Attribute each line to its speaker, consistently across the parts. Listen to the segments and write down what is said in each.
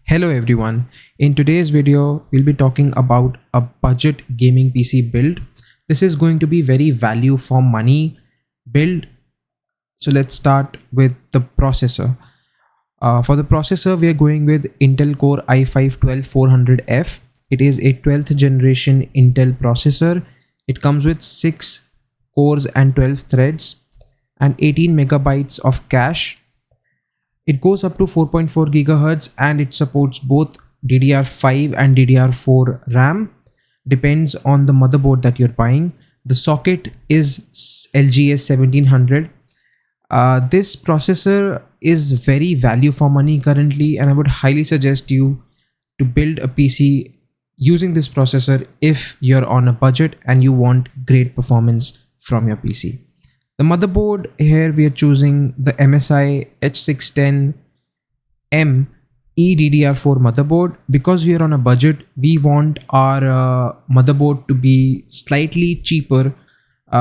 Speaker 1: Hello everyone. In today's video, we'll be talking about a budget gaming PC build. This is going to be very value for money build. So let's start with the processor. For the processor, we are going with Intel Core i5-12400F. It is a 12th generation Intel processor. It comes with 6 cores and 12 threads and 18 megabytes of cache. It goes up to 4.4 gigahertz and it supports both DDR5 and DDR4 RAM. Depends on the motherboard that you're buying. The socket is LGA 1700. This processor is very value for money currently, and I would highly suggest you to build a PC using this processor if you're on a budget and you want great performance from your PC. The motherboard here, we are choosing the MSI H610M eDDR4 motherboard. Because we are on a budget, we want our motherboard to be slightly cheaper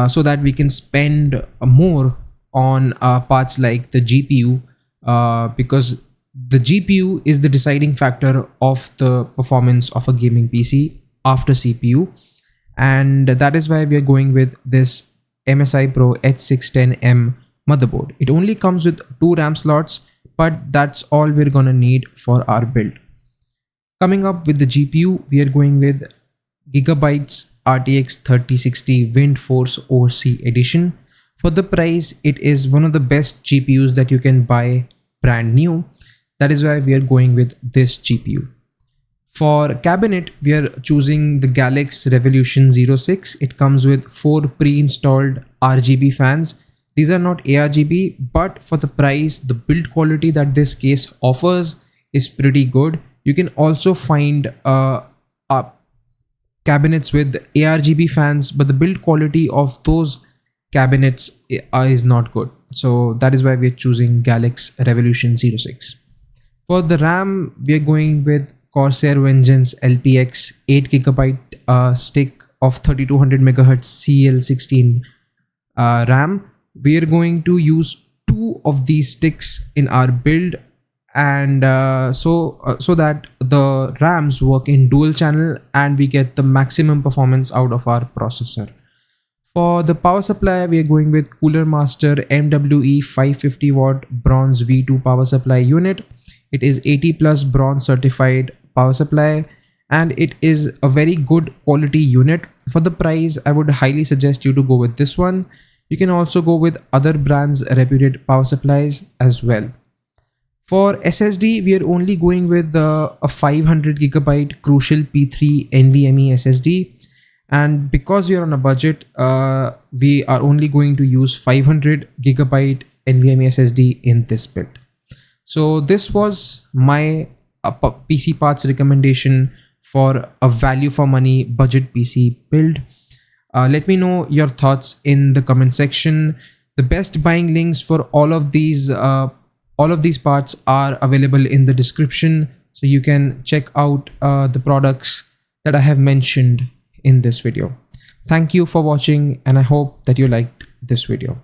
Speaker 1: so that we can spend more on parts like the GPU, because the GPU is the deciding factor of the performance of a gaming PC after CPU, and that is why we are going with this MSI Pro H610M motherboard. It only comes with 2 RAM slots, but that's all we're gonna need for our build. Coming up with the GPU, we are going with Gigabytes RTX 3060 WindForce OC edition. For the price, it is one of the best GPUs that you can buy brand new. That is why we are going with this GPU. For cabinet, we are choosing the Galax Revolution 06. It comes with 4 pre-installed RGB fans. These are not ARGB, but for the price, the build quality that this case offers is pretty good. You can also find cabinets with ARGB fans, but the build quality of those cabinets is not good. So that is why we are choosing Galax Revolution 06. For the RAM, we are going with Corsair Vengeance LPX 8GB stick of 3200 MHz CL16 RAM. We are going to use 2 of these sticks in our build, and so that the RAMs work in dual channel and we get the maximum performance out of our processor. For the power supply, we are going with Cooler Master MWE 550 watt bronze V2 power supply unit. It is 80 plus bronze certified power supply, and it is a very good quality unit. For the price, I would highly suggest you to go with this one. You can also go with other brands reputed power supplies as well. For SSD, we are only going with a 500GB Crucial P3 NVMe SSD, and because we are on a budget, we are only going to use 500GB NVMe SSD in this build. So this was my PC parts recommendation for a value for money budget PC build. Let me know your thoughts in the comment section. The best buying links for all of these parts are available in the description, so you can check out the products that I have mentioned in this video. Thank you for watching, and I hope that you liked this video.